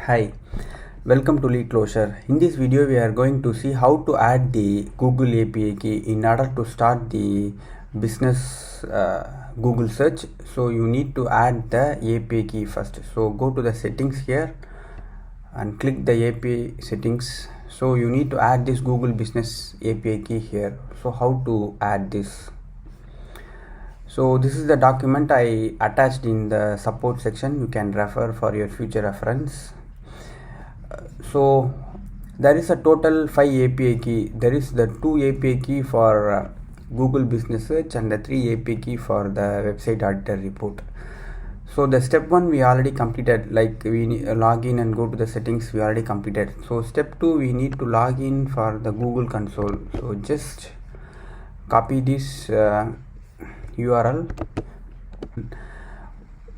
Hi, welcome to Lead Closure. In this video, we are going to see how to add the Google API key in order to start the business Google search. So you need to add the API key first. So go to the settings here and click the API settings. So you need to add this Google Business API key here. So how to add this? So this is the document I attached in the support section. You can refer for your future reference. So there is a total 5 API key. There is the 2 API key for Google Business Search and the 3 API key for the website auditor report. So the step 1 we already completed, like we log in and go to the settings, we already completed. So step 2 we need to log in for the Google console. So just copy this URL,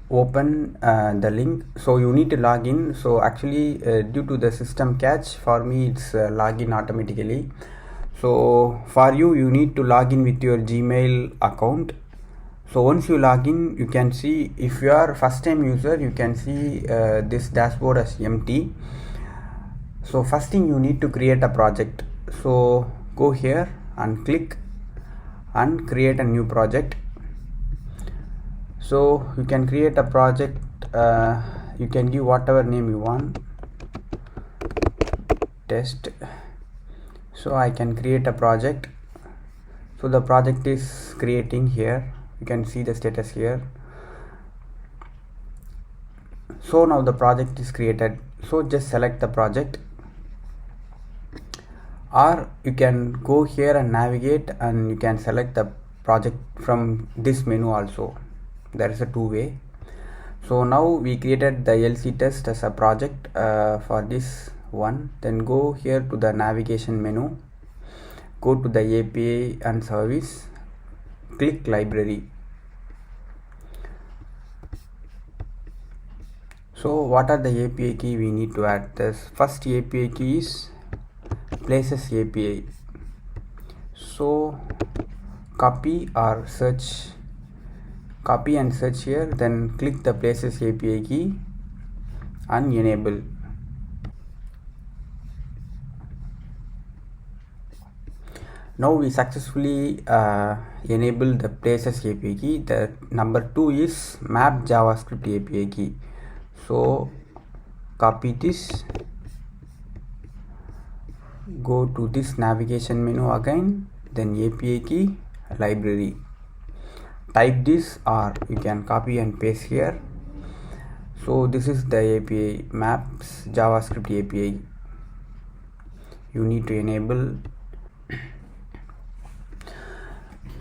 open the link. So you need to log in. So actually due to the system catch, for me it's login automatically. So for you need to log in with your Gmail account. So once you log in, you can see, if you are first time user, you can see this dashboard as empty. So first thing, you need to create a project. So go here and click and create a new project. So you can create a project, you can give whatever name you want, test. So I can create a project. So the project is creating here. You can see the status here. So now the project is created. So just select the project, or you can go here and navigate and you can select the project from this menu also. There is a two-way. So now we created the LC test as a project for this one. Then go here to the navigation menu, go to the API and service, click library. So what are the API key we need to add? This first API key is Places API. So copy or search, copy and search here, then click the Places API key and enable. Now we successfully enable the Places API key. The number 2 is Map JavaScript API key. So copy this, go to this navigation menu again, then API key, library. Type this, or you can copy and paste here. So this is the API, Maps JavaScript API. You need to enable.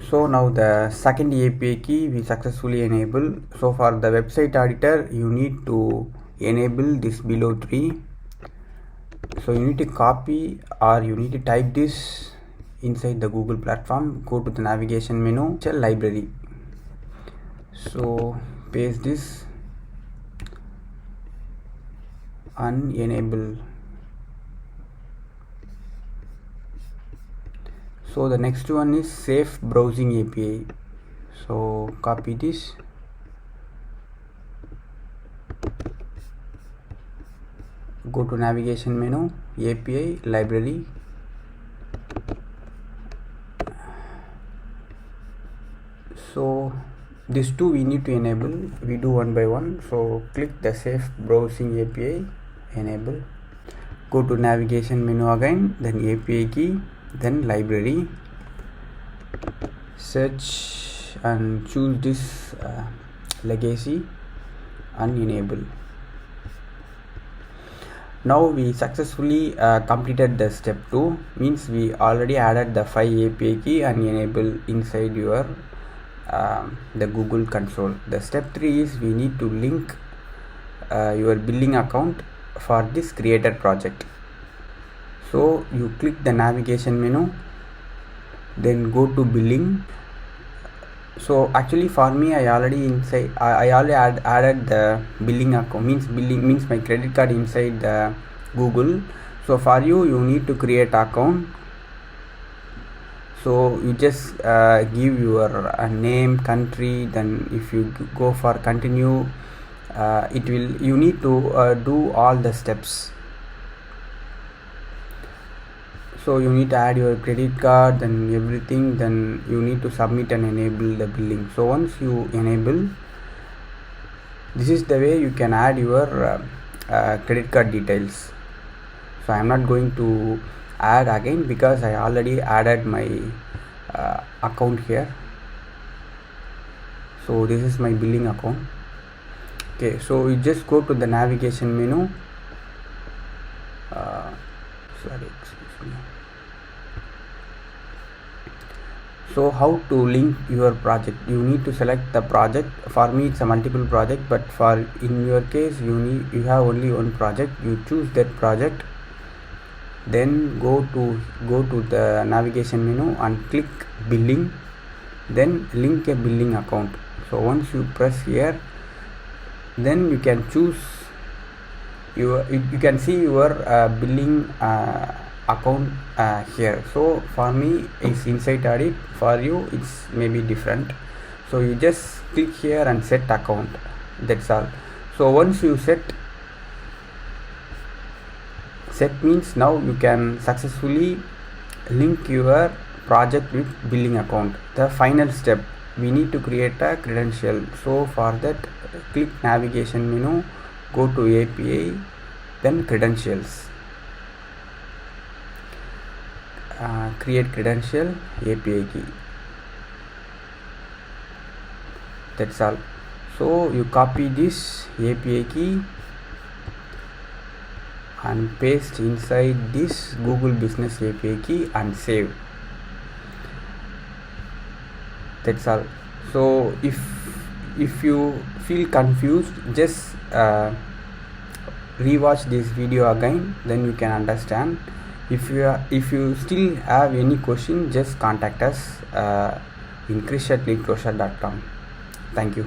So now the second API key we successfully enable. So for the website auditor, you need to enable this below 3. So you need to copy or you need to type this inside the Google platform. Go to the navigation menu, library. So paste this and enable. So the next one is Safe Browsing API. So copy this, go to navigation menu, API, library. So these two we need to enable. We do one by one. So click the Safe Browsing API, enable. Go to navigation menu again, then API key, then library. Search and choose this legacy and enable. Now we successfully completed the step 2, means we already added the 5 API key and enable inside your the Google console. The step 3 is we need to link your billing account for this created project. So you click the navigation menu, then go to billing. So actually for me, I already added the billing account, means my credit card inside the Google. So for you need to create account. So you just give your name, country, then if you go for continue, you need to do all the steps. So you need to add your credit card, then everything, then you need to submit and enable the billing. So once you enable, this is the way you can add your credit card details. So I am not going to add again because I already added my account here. So this is my billing account. Okay, so you just go to the navigation menu. Sorry, excuse me. So how to link your project? You need to select the project. For me it's a multiple project, but for in your case you have only one project. You choose that project, then go to the navigation menu and click billing, then link a billing account. So once you press here, then you can choose you can see your billing account here. So for me it's Insight Audit, for you it's maybe different. So you just click here and set account, that's all. So once you set means now you can successfully link your project with billing account. The final step, we need to create a credential. So for that, click navigation menu, go to API, then credentials, create credential, API key, that's all. So you copy this API key and paste inside this Google Business API key and save, that's all. So if you feel confused, just rewatch this video again, then you can understand. If you still have any question, just contact us in krish@leadclosure.com. Thank you.